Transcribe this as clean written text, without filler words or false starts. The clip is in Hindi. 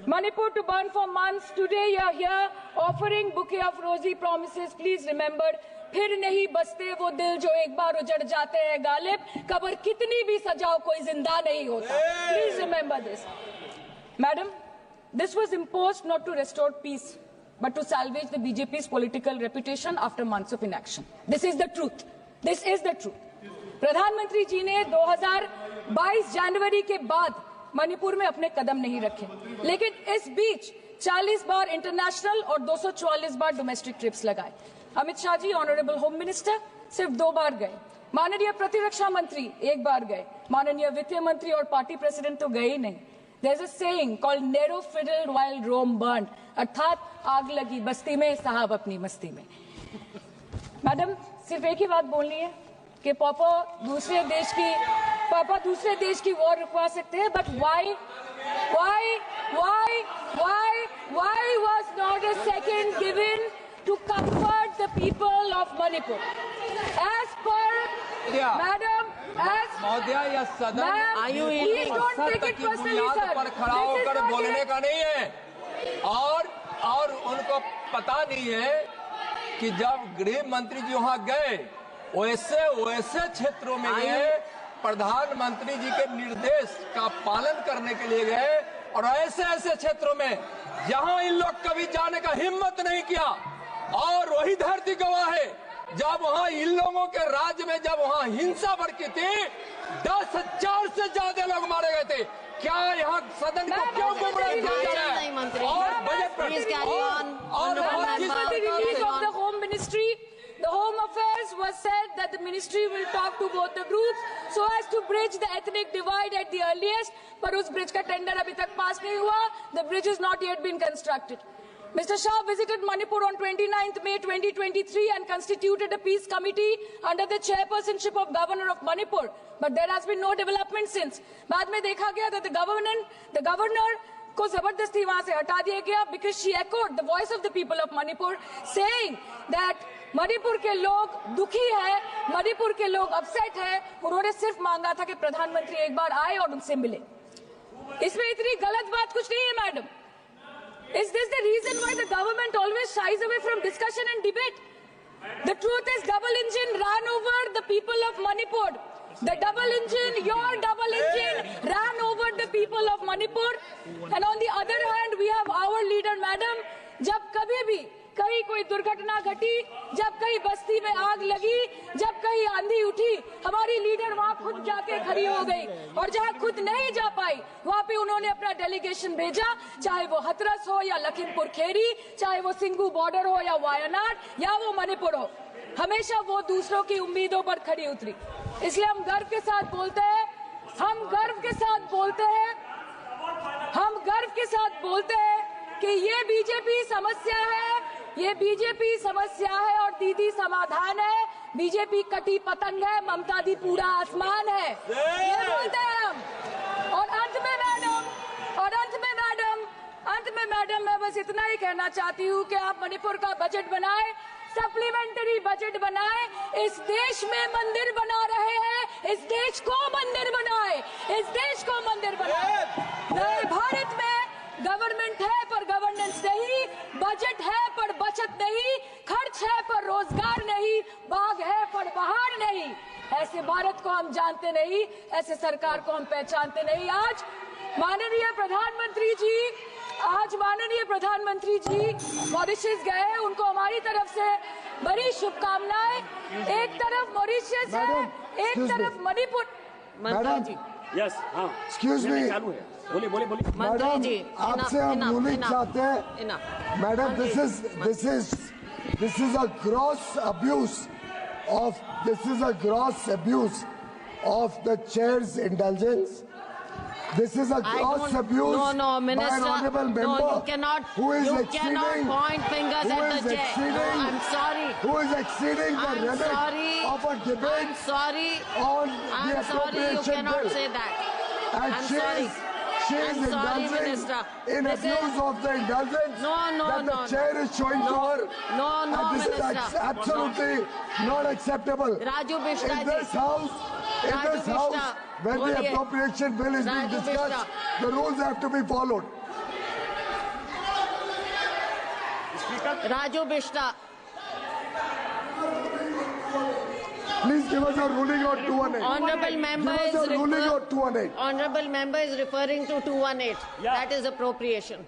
Manipur to burn for months. Today you are here offering bouquet of rosy promises. Please remember, फिर नहीं बसते वो दिल जो एक बार उजड़ जाते हैं गालिब, कब्र कितनी भी सजाओ कोई जिंदा नहीं होता. Please remember this. Madam, this was imposed not to restore peace, but to salvage the BJP's political reputation after months of inaction. This is the truth. This is the truth. प्रधानमंत्री जी ने 2022 जनवरी के बाद मणिपुर में अपने कदम नहीं रखे, लेकिन इस बीच 40 बार इंटरनेशनल और 244 बार डोमेस्टिक ट्रिप्स लगाए. Amit Shah ji, honourable home minister, सिर्फ 2 बार गए. माननीय प्रतिरक्षा मंत्री 1 बार गए. माननीय वित्त मंत्री और पार्टी प्रेसिडेंट तो गए ही नहीं. There is a saying called narrow fiddle while Rome burned, अर्थात आग लगी बस्ती में, साहब अपनी मस्ती में. मैडम, सिर्फ एक ही बात बोलनी है कि पापा दूसरे देश की वॉर रुकवा सकते हैं, but why was not a second given to comfort the people of Manipur? As per Madam, महोदया, यह सदन की बुनियाद पर खड़ा होकर बोलने का नहीं है. और उनको पता नहीं है कि जब गृह मंत्री जी वहां गए, वैसे क्षेत्रों में गए, प्रधानमंत्री जी के निर्देश का पालन करने के लिए गए, और ऐसे क्षेत्रों में जहां इन लोग कभी जाने का हिम्मत नहीं किया. और वही धरती गवाह है, जब वहां इन लोगों के राज्य में जब वहां हिंसा भड़की थी, 10,000 से ज्यादा लोग मारे गए थे. क्या यहाँ सदन को क्यों गुमराह किया जा रहा है? और बजट पर home ministry, the Home Affairs was said that the ministry will talk to both the groups so as to bridge the ethnic divide at the earliest. पर उस ब्रिज का टेंडर अभी तक पास नहीं हुआ. The bridge has not yet been constructed. Mr. Shah visited Manipur on 29th May 2023 and constituted a peace committee under the chairpersonship of Governor of Manipur. But there has been no development since. बाद में देखा गया that the governor को जबरदस्ती वहां से हटा दिया गया because she echoed the voice of the people of Manipur saying that Manipur के लोग दुखी है, मणिपुर के लोग अपसेट है. उन्होंने सिर्फ मांगा था कि प्रधानमंत्री एक बार आए और उनसे मिले. इसमें इतनी गलत बात कुछ नहीं है madam. Is this the reason why the government always shies away from discussion and debate? The truth is, double engine ran over the people of Manipur. The double engine, your double engine, ran over the people of Manipur. And on the other hand, we have our leader, madam. जब कभी भी कहीं कोई दुर्घटना घटी, जब कहीं बस्ती में आग लगी, जब कहीं आंधी उठी, हमारी लीडर वहां खुद जाके खड़ी हो गई. और जहां खुद नहीं जा पाई, वहां पे उन्होंने अपना डेलीगेशन भेजा, चाहे वो हथरस हो या लखीमपुर खीरी, चाहे वो सिंगू बॉर्डर हो या वायनाड या वो मणिपुर हो. हमेशा वो दूसरों की उम्मीदों पर खड़ी उतरी. इसलिए हम गर्व के साथ बोलते हैं, हम गर्व के साथ बोलते हैं कि ये बीजेपी समस्या है और दीदी समाधान है. बीजेपी कटी पतंग है, ममता दी पूरा आसमान है, ये बोलते हैं हम. और अंत में मैडम मैं बस इतना ही कहना चाहती हूँ कि आप मणिपुर का बजट बनाए, सप्लीमेंट्री बजट बनाए. इस देश में मंदिर बना रहे हैं, इस देश को मंदिर बनाए. नए भारत में गवर्नमेंट है पर गवर्नेंस नहीं, बजट है पर बचत नहीं, खर्च है पर रोजगार नहीं, बाग है पर बहार नहीं. ऐसे भारत को हम जानते नहीं, ऐसे सरकार को हम पहचानते नहीं. आज माननीय प्रधानमंत्री जी मॉरिशस गए, उनको हमारी तरफ से बड़ी शुभकामनाएं. एक तरफ मॉरिशस है, एक तरफ मणिपुर. मैडम जी, यस, हाँ, एक्सक्यूज मी, बोलिए. मैडम, आपसे हम यूनिट चाहते हैं. Madam, this is a gross abuse of the chair's indulgence. This is a gross abuse No, Minister. by an honorable member. No, you cannot. Who is you exceeding, cannot point fingers at the chair. No, I'm sorry. Who is exceeding the I'm limit sorry. of a debate I'm sorry. on the I'm sorry. You appropriation cannot bill. say that. And I'm she sorry. is I'm sorry, indulging Minister. in This abuse is- of the indulgence that the chair is showing to her. No, And this Minister. is absolutely not acceptable. Raju Bishra In ji. this house, when the बोलिए। appropriation bill is being Raju discussed, Bishra। the rules have to be followed. Raju Bishta. Please give us a ruling on 218. Honorable member Give us a ruling on 218. Honorable member is referring to 218. That is appropriation.